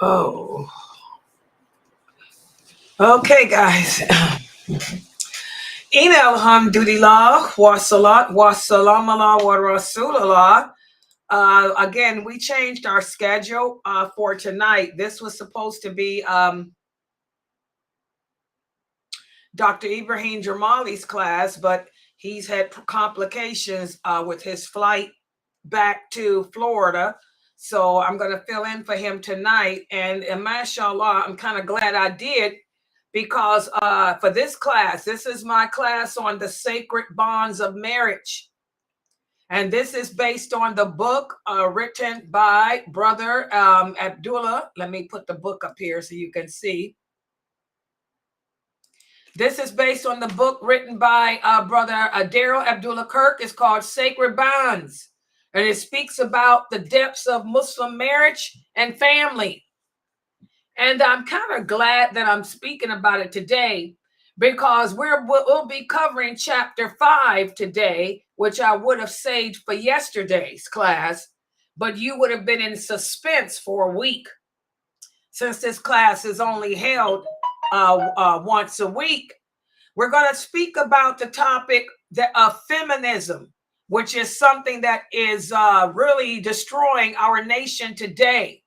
Oh, okay, guys. In alhamdulillah, wa salat, wa salam ala wa rasulullah. Again, we changed our schedule for tonight. This was supposed to be Dr. Ibrahim Jamali's class, but he's had complications with his flight back to Florida. So I'm going to fill in for him tonight. And mashallah, I'm kind of glad I did, because for this class, this is my class on the sacred bonds of marriage. And this is based on the book written by Brother Abdullah. Let me put the book up here so you can see. This is based on the book written by Brother Daryl Abdullah Kirk. It's called Sacred Bonds. And it speaks about the depths of Muslim marriage and family. And I'm kind of glad that I'm speaking about it today, because we'll be covering chapter 5 today, which I would have saved for yesterday's class, but you would have been in suspense for a week, since this class is only held once a week. We're going to speak about the topic of feminism, which is something that is really destroying our nation today.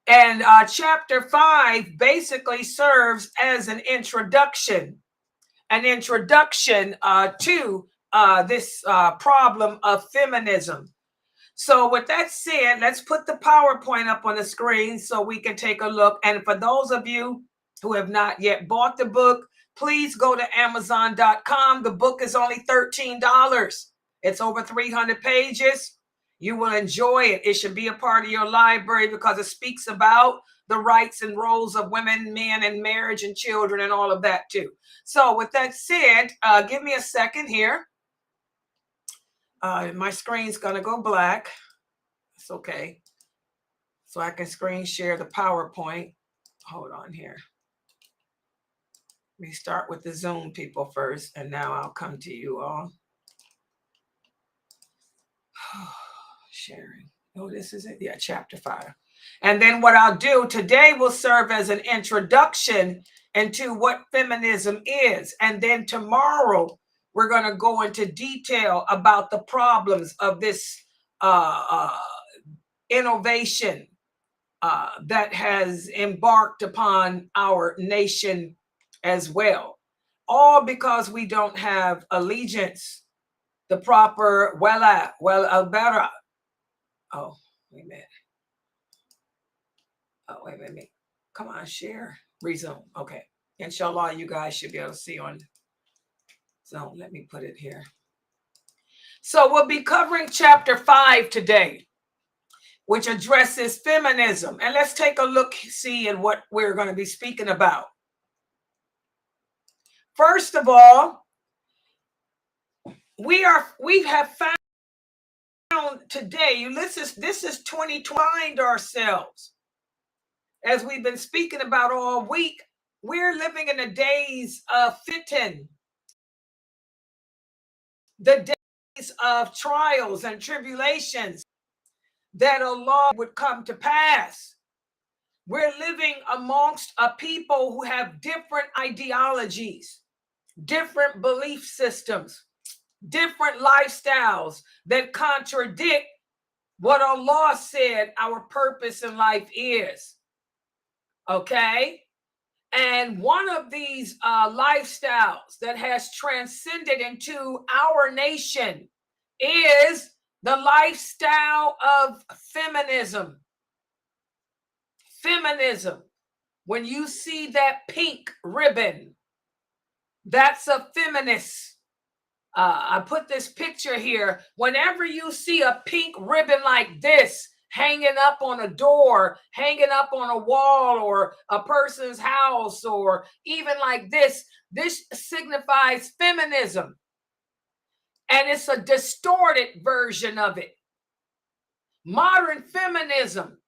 And chapter 5 basically serves as an introduction to this problem of feminism. So with that said, let's put the PowerPoint up on the screen so we can take a look. And for those of you who have not yet bought the book, please go to Amazon.com. The book is only $13. It's over 300 pages. You will enjoy it. It should be a part of your library, because it speaks about the rights and roles of women, men, and marriage and children and all of that too. So with that said, give me a second here. My screen's going to go black. It's okay. So I can screen share the PowerPoint. Hold on here. Let me start with the Zoom people first, and now I'll come to you all. Sharing. Oh, this is it. Yeah, chapter 5. And then what I'll do today will serve as an introduction into what feminism is. And then tomorrow, we're going to go into detail about the problems of this innovation that has embarked upon our nation as well. All because we don't have allegiance, the proper wala, well albara. Oh, wait a minute. Oh, wait a minute. Come on, share. Resume. Okay. Inshallah, you guys should be able to see on Zoom. Let me put it here. So we'll be covering chapter 5 today, which addresses feminism. And let's take a look, see in what we're going to be speaking about. First of all, we have found today, this is 2020 ourselves. As we've been speaking about all week, we're living in the days of fitan, the days of trials and tribulations that Allah would come to pass. We're living amongst a people who have different ideologies, different belief systems, different lifestyles that contradict what Allah said our purpose in life is. Okay? And one of these lifestyles that has transcended into our nation is the lifestyle of feminism. Feminism. When you see that pink ribbon, that's a feminist. I put this picture here. Whenever you see a pink ribbon like this hanging up on a door, hanging up on a wall or a person's house, or even like this signifies feminism. And it's a distorted version of it. Modern feminism.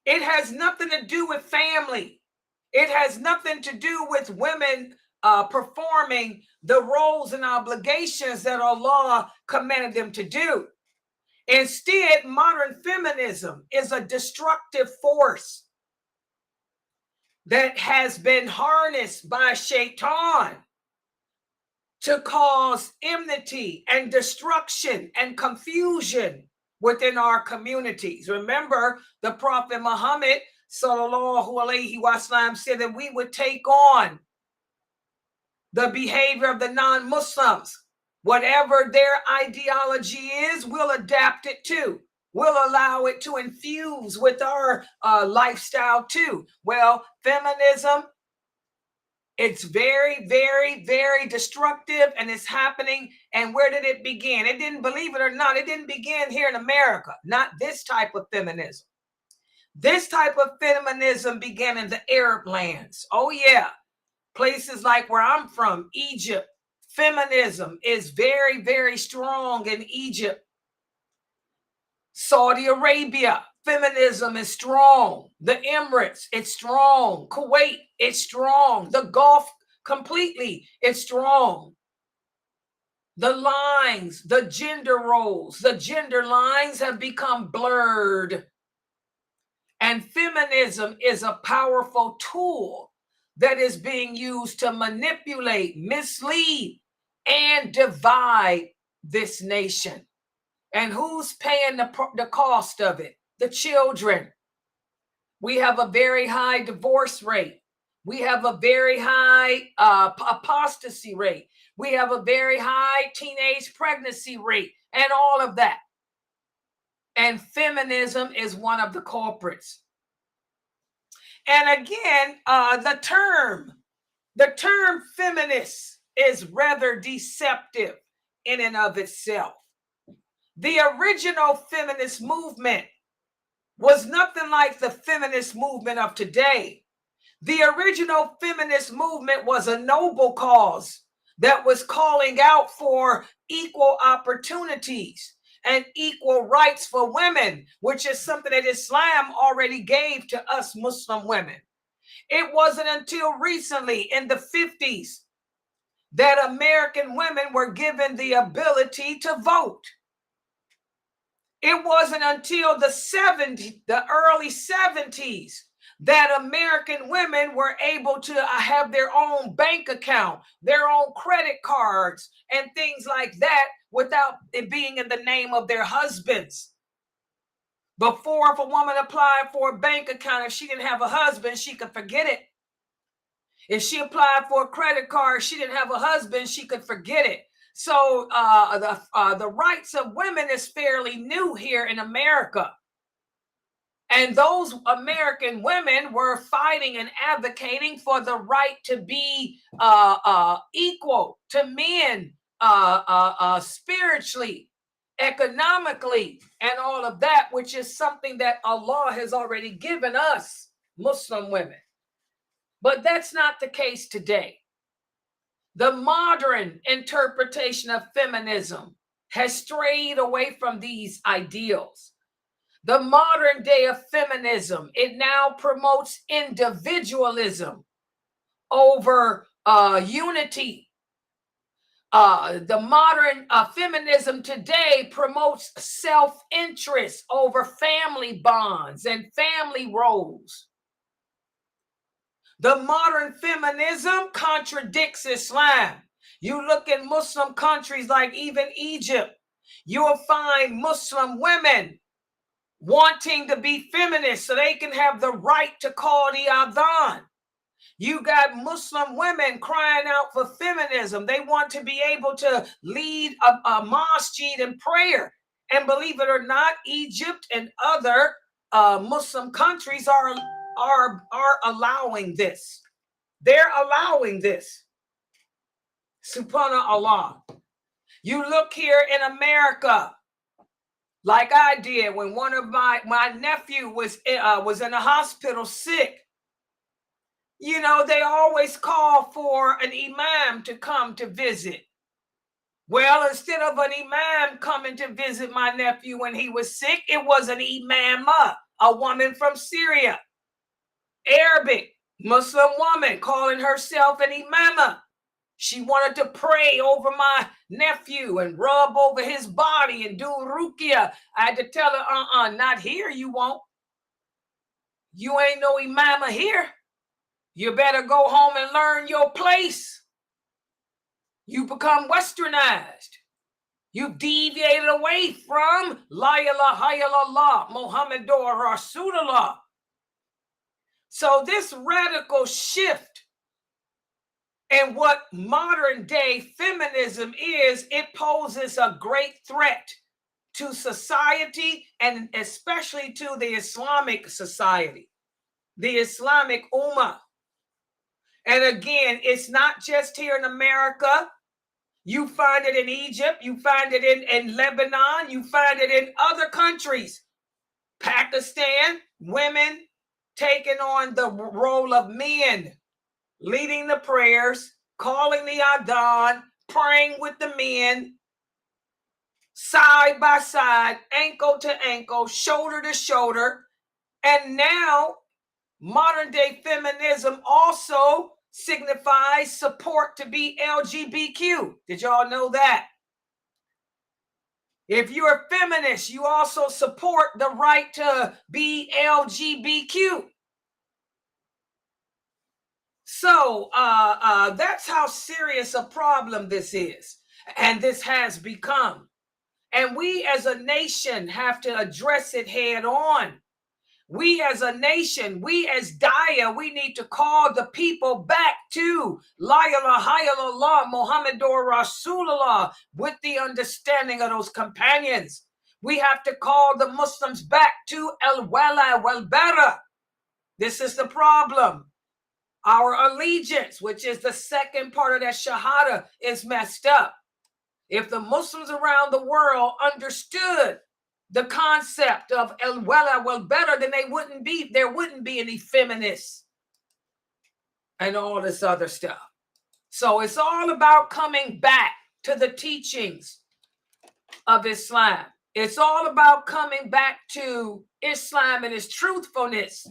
It has nothing to do with family. It has nothing to do with women performing the roles and obligations that Allah commanded them to do. Instead, modern feminism is a destructive force that has been harnessed by Shaitan to cause enmity and destruction and confusion within our communities. Remember, the Prophet Muhammad sallallahu alaihi wasallam said that we would take on the behavior of the non-Muslims. Whatever their ideology is, we'll adapt it to. We'll allow it to infuse with our lifestyle too. Well, feminism, it's very, very, very destructive, and it's happening. And where did it begin? It didn't, believe it or not, it didn't begin here in America. Not this type of feminism. This type of feminism began in the Arab lands. Oh yeah, places like where I'm from, Egypt. Feminism is very, very strong in Egypt. Saudi Arabia, feminism is strong. The Emirates, it's strong. Kuwait, it's strong. The Gulf, completely, it's strong. The lines, the gender roles, the gender lines have become blurred. And feminism is a powerful tool that is being used to manipulate, mislead, and divide this nation. And who's paying the cost of it? The children. We have a very high divorce rate. We have a very high apostasy rate. We have a very high teenage pregnancy rate and all of that. And feminism is one of the culprits. And again, the term feminist is rather deceptive in and of itself. The original feminist movement was nothing like the feminist movement of today. The original feminist movement was a noble cause that was calling out for equal opportunities and equal rights for women, which is something that Islam already gave to us Muslim women. It wasn't until recently in the 50s that American women were given the ability to vote. It wasn't until the early 70s that American women were able to have their own bank account, their own credit cards, and things like that without it being in the name of their husbands. Before, if a woman applied for a bank account, if she didn't have a husband, she could forget it. If she applied for a credit card, she didn't have a husband, she could forget it. So the rights of women is fairly new here in America. And those American women were fighting and advocating for the right to be equal to men spiritually, economically, and all of that, which is something that Allah has already given us, Muslim women. But that's not the case today. The modern interpretation of feminism has strayed away from these ideals. The modern day of feminism, it now promotes individualism over unity. The modern feminism today promotes self-interest over family bonds and family roles. The modern feminism contradicts Islam. You look in Muslim countries like even Egypt, you will find Muslim women wanting to be feminists so they can have the right to call the adhan. You got Muslim women crying out for feminism. They want to be able to lead a masjid in prayer. And believe it or not, Egypt and other Muslim countries are allowing this. They're allowing this. Subhanallah. You look here in America, like I did when one of my nephew was in the hospital sick. You know, they always call for an imam to come to visit. Well, instead of an imam coming to visit my nephew when he was sick, it was an imama, a woman from Syria, Arabic, Muslim woman calling herself an imama. She wanted to pray over my nephew and rub over his body and do ruqya. I had to tell her, not here, you won't. You ain't no imama here. You better go home and learn your place. You become westernized. You've deviated away from La ilaha illallah, Muhammadur Rasulullah. So this radical shift in what modern day feminism is, it poses a great threat to society and especially to the Islamic society, the Islamic Ummah. And again, it's not just here in America. You find it in Egypt, you find it in Lebanon, you find it in other countries. Pakistan, women taking on the role of men, leading the prayers, calling the adhan, praying with the men, side by side, ankle to ankle, shoulder to shoulder. And now modern day feminism also signifies support to be LGBTQ. Did y'all know that? If you're a feminist, you also support the right to be LGBTQ. So that's how serious a problem this is, and this has become. And we as a nation have to address it head on. We as a nation, we as Daya, we need to call the people back to La ilaha illallah, Muhammadur Rasulullah, with the understanding of those companions. We have to call the Muslims back to al-wala wal-bara. This is the problem. Our allegiance, which is the second part of that shahada, is messed up. If the Muslims around the world understood the concept of al-wala wal-bara, then there wouldn't be any feminists and all this other stuff. So it's all about coming back to the teachings of Islam. It's all about coming back to Islam and its truthfulness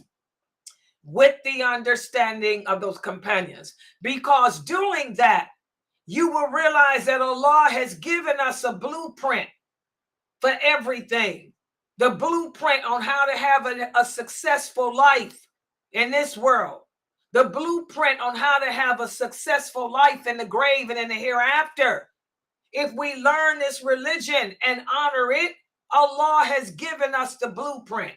with the understanding of those companions. Because doing that, you will realize that Allah has given us a blueprint for everything. The blueprint on how to have a successful life in this world. The blueprint on how to have a successful life in the grave and in the hereafter. If we learn this religion and honor it, Allah has given us the blueprint.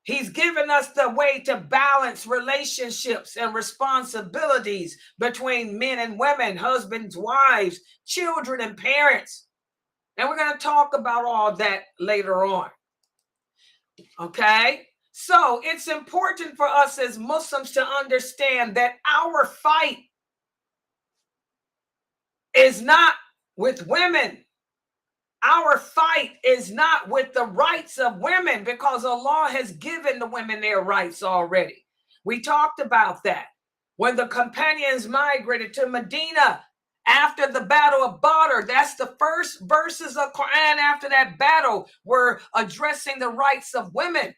He's given us the way to balance relationships and responsibilities between men and women, husbands, wives, children, and parents. And we're going to talk about all that later on. Okay? So it's important for us as Muslims to understand that our fight is not with women. Our fight is not with the rights of women, because Allah has given the women their rights already. We talked about that. When the companions migrated to Medina after the Battle of Badr, that's the first verses of Quran after that battle were addressing the rights of women.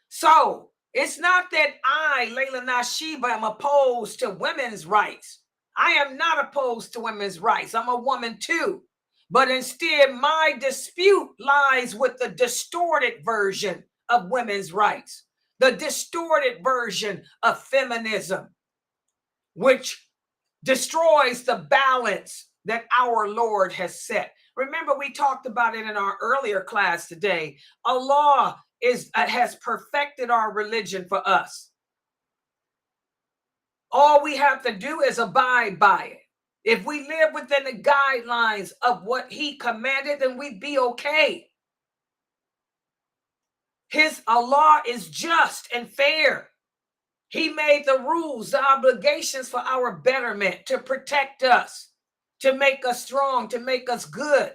So it's not that I, Laila Nasheeba, am opposed to women's rights. I am not opposed to women's rights. I'm a woman too. But instead, my dispute lies with the distorted version of women's rights, the distorted version of feminism, which destroys the balance that our Lord has set. Remember, we talked about it in our earlier class today. Allah has perfected our religion for us. All we have to do is abide by it. If we live within the guidelines of what He commanded, then we'd be okay. His Allah is just and fair. He made the rules, the obligations for our betterment, to protect us, to make us strong, to make us good.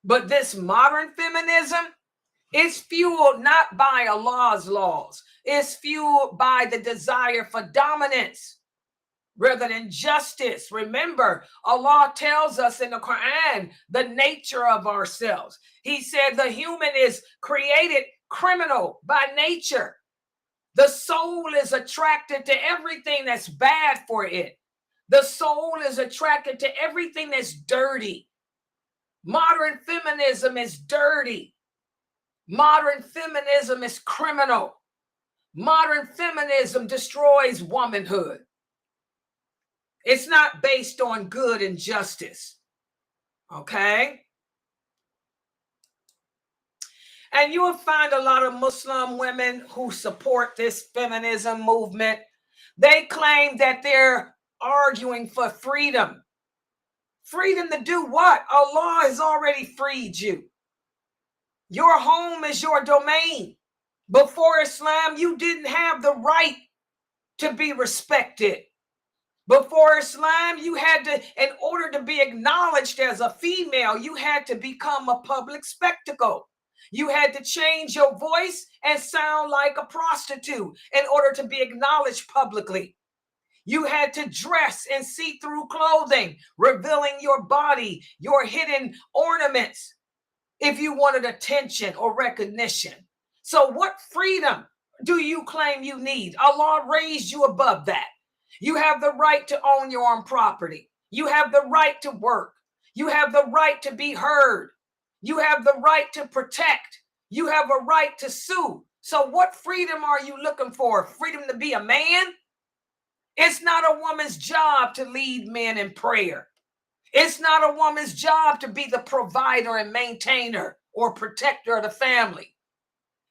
But this modern feminism is fueled not by Allah's laws. It's fueled by the desire for dominance rather than justice. Remember, Allah tells us in the Quran the nature of ourselves. He said the human is created criminal by nature. The soul is attracted to everything that's bad for it. The soul is attracted to everything that's dirty. Modern feminism is dirty. Modern feminism is criminal. Modern feminism destroys womanhood. It's not based on good and justice. Okay? And you will find a lot of Muslim women who support this feminism movement. They claim that they're arguing for freedom. Freedom to do what? Allah has already freed you. Your home is your domain. Before Islam, you didn't have the right to be respected. Before Islam, you had to, in order to be acknowledged as a female, you had to become a public spectacle. You had to change your voice and sound like a prostitute in order to be acknowledged publicly. You had to dress in see-through clothing, revealing your body, your hidden ornaments, if you wanted attention or recognition. So what freedom do you claim you need? Allah raised you above that. You have the right to own your own property. You have the right to work. You have the right to be heard. You have the right to protect. You have a right to sue. So what freedom are you looking for? Freedom to be a man? It's not a woman's job to lead men in prayer. It's not a woman's job to be the provider and maintainer or protector of the family.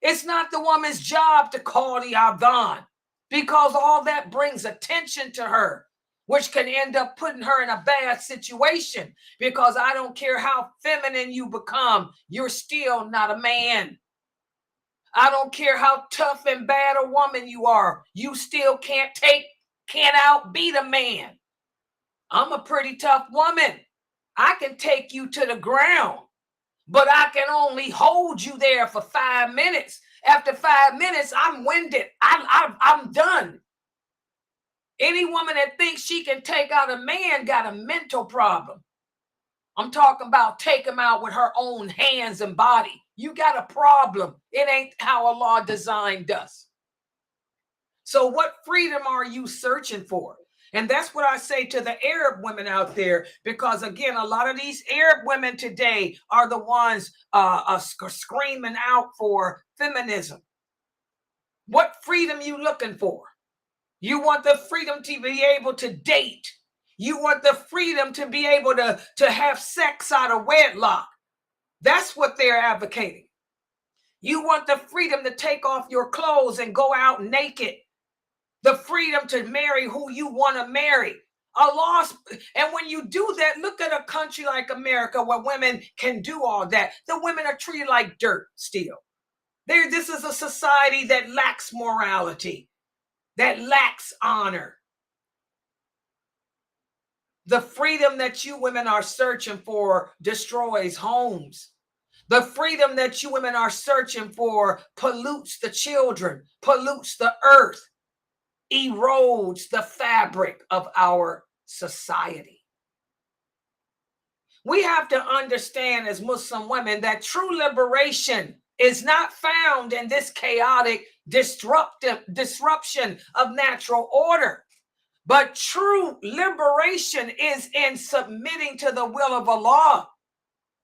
It's not the woman's job to call the adhan, because all that brings attention to her, which can end up putting her in a bad situation, because I don't care how feminine you become, you're still not a man. I don't care how tough and bad a woman you are, you still can't outbeat a man. I'm a pretty tough woman. I can take you to the ground, but I can only hold you there for 5 minutes. After 5 minutes, I'm winded. I'm done. Any woman that thinks she can take out a man got a mental problem. I'm talking about take him out with her own hands and body. You got a problem. It ain't how Allah designed us. So what freedom are you searching for? And that's what I say to the Arab women out there, because again, a lot of these Arab women today are the ones screaming out for feminism. What freedom you looking for? You want the freedom to be able to date. You want the freedom to be able to have sex out of wedlock. That's what they're advocating. You want the freedom to take off your clothes and go out naked. The freedom to marry who you want to marry. And when you do that, look at a country like America where women can do all that. The women are treated like dirt still. This is a society that lacks morality, that lacks honor. The freedom that you women are searching for destroys homes. The freedom that you women are searching for pollutes the children, pollutes the earth, erodes the fabric of our society. We have to understand as Muslim women that true liberation is not found in this chaotic disruption of natural order, but true liberation is in submitting to the will of Allah.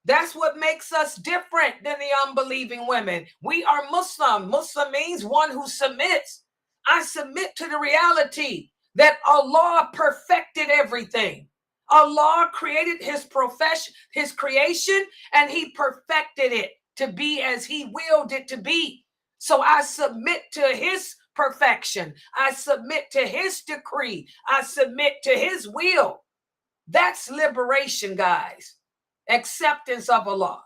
That's what makes us different than the unbelieving women. We are Muslim. Muslim means one who submits. I submit to the reality that Allah perfected everything. Allah created his creation, and he perfected it to be as he willed it to be. So I submit to his perfection. I submit to his decree. I submit to his will. That's liberation, guys. Acceptance of Allah.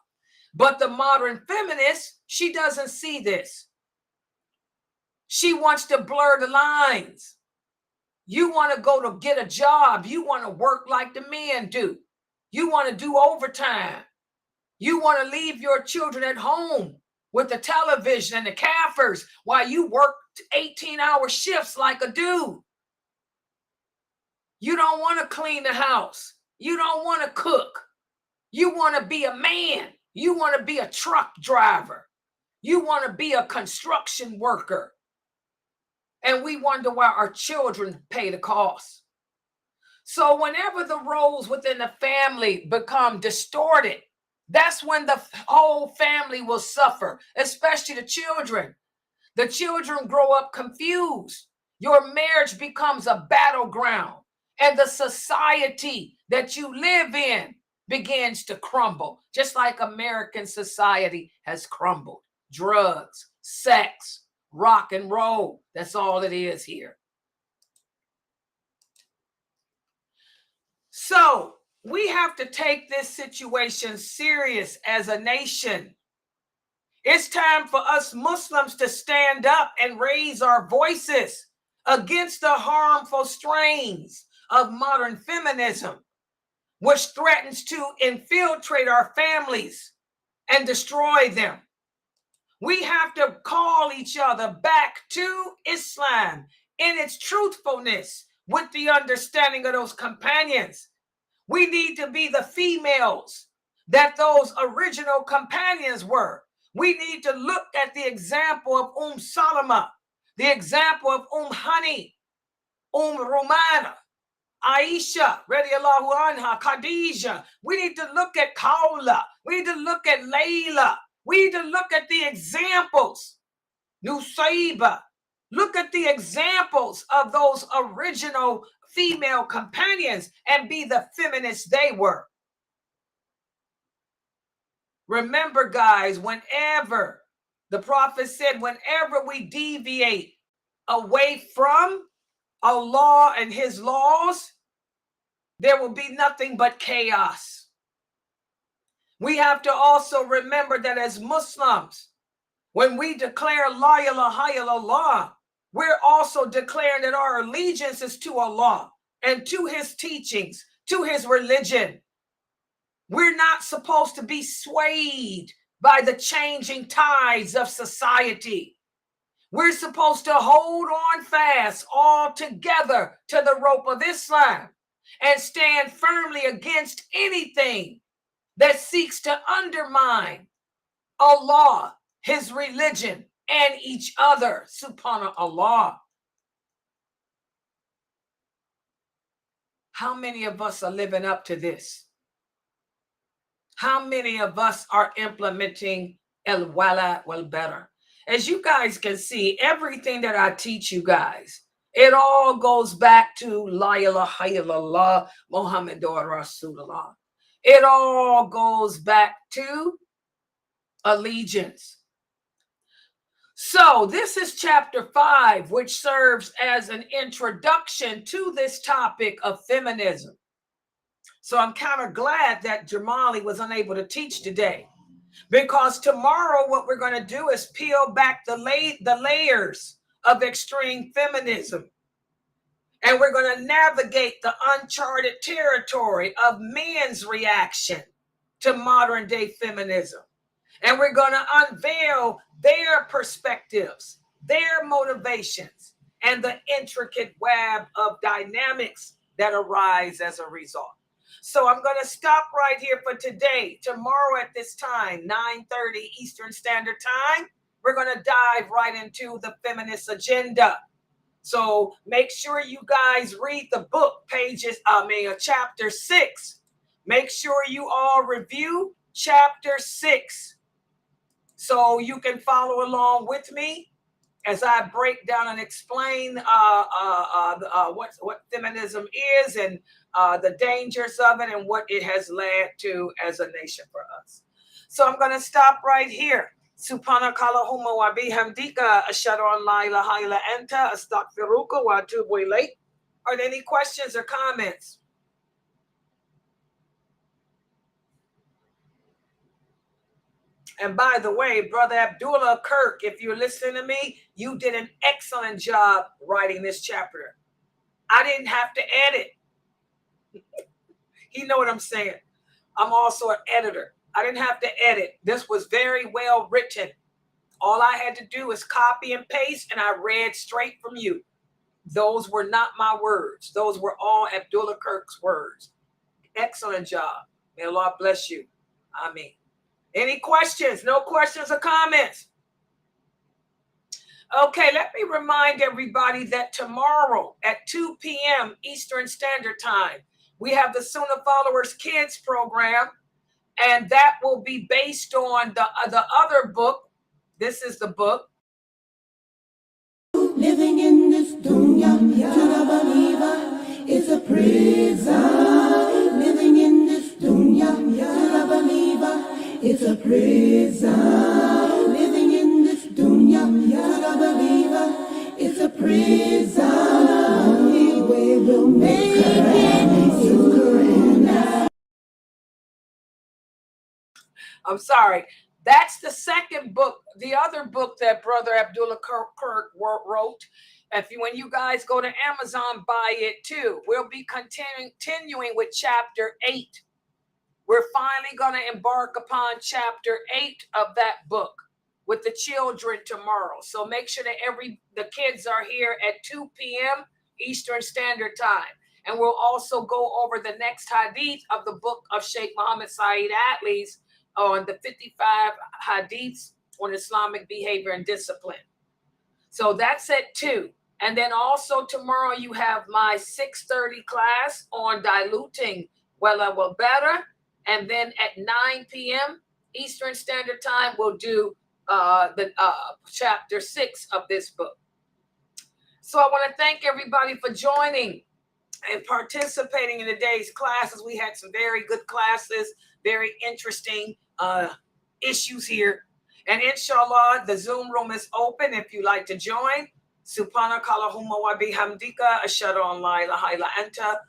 But the modern feminist, she doesn't see this. She wants to blur the lines. You want to go to get a job. You want to work like the men do. You want to do overtime. You want to leave your children at home with the television and the kafirs while you work 18-hour shifts like a dude. You don't want to clean the house. You don't want to cook. You want to be a man. You want to be a truck driver. You want to be a construction worker. And we wonder why our children pay the cost. So whenever the roles within the family become distorted, that's when the whole family will suffer, especially the children. The children grow up confused. Your marriage becomes a battleground, and the society that you live in begins to crumble, just like American society has crumbled. Drugs, sex, rock and roll. That's all it is here. So we have to take this situation serious as a nation. It's time for us Muslims to stand up and raise our voices against the harmful strains of modern feminism, which threatens to infiltrate our families and destroy them. We have to call each other back to Islam in its truthfulness with the understanding of those companions. We need to be the females that those original companions were. We need to look at the example of Salama, the example of Hani, Romana, Aisha, radiallahu anha, Khadija. We need to look at Kaula. We need to look at Layla. We need to look at the examples. Nusayba. Look at the examples of those original female companions and be the feminists they were. Remember, guys, whenever the prophet said, whenever we deviate away from Allah and his laws, there will be nothing but chaos. We have to also remember that as Muslims, when we declare La ilaha illallah, we're also declaring that our allegiance is to Allah and to his teachings, to his religion. We're not supposed to be swayed by the changing tides of society. We're supposed to hold on fast all together to the rope of Islam and stand firmly against anything that seeks to undermine Allah, his religion, and each other. Subhanallah. How many of us are living up to this? How many of us are implementing el-wala wal-bara? As you guys can see, everything that I teach you guys, it all goes back to La ilaha illallah Muhammadur Rasulullah. It all goes back to allegiance. So this is chapter 5, which serves as an introduction to this topic of feminism. So I'm kind of glad that Jamali was unable to teach today, because tomorrow what we're going to do is peel back the layers of extreme feminism. And we're going to navigate the uncharted territory of men's reaction to modern day feminism. And we're going to unveil their perspectives, their motivations, and the intricate web of dynamics that arise as a result. So I'm going to stop right here for today. Tomorrow at this time, 9:30 Eastern Standard Time, we're going to dive right into the feminist agenda. So make sure you guys read the book chapter 6. Make sure you all review chapter 6 so you can follow along with me as I break down and explain what feminism is and the dangers of it and what it has led to as a nation for us. So I'm going to stop right here. Subhanaka Allahumma wa bihamdika ashhadu an la ilaha illa anta astaghfiruka wa atubu ilayk. Are there any questions or comments? And by the way, Brother Abdullah Kirk, if you're listening to me, you did an excellent job writing this chapter. I didn't have to edit. You know what I'm saying? I'm also an editor. I didn't have to edit. This was very well written. All I had to do is copy and paste, and I read straight from you. Those were not my words. Those were all Abdullah Kirk's words. Excellent job. May Allah bless you. Ameen. Any questions? No questions or comments? Okay, let me remind everybody that tomorrow at 2 p.m. Eastern Standard Time, we have the Sunnah Followers Kids program, and that will be based on the other book. This is the book. Living in this dunya, to the believer, is a prison. Living in this dunya, to the believer, is a prison. Living in this dunya, to the believer, is a prison. Only way we'll make it is Quran. I'm sorry. That's the second book. The other book that Brother Abdullah Kirk wrote. When you guys go to Amazon, buy it too. We'll be continuing with chapter 8. We're finally going to embark upon chapter 8 of that book with the children tomorrow. So make sure that the kids are here at 2 p.m. Eastern Standard Time. And we'll also go over the next hadith of the book of Sheikh Muhammad Saeed Atli's on the 55 hadiths on Islamic behavior and discipline. So that's at 2. And then also tomorrow you have my 6:30 class on diluting well better. And then at 9 p.m. Eastern Standard Time, we'll do the chapter 6 of this book. So I want to thank everybody for joining and participating in today's classes. We had some very good classes, very interesting issues here. And inshallah, the Zoom room is open if you like to join. Subhanakallahumma wa bihamdika ashhadu an la ilaha illa anta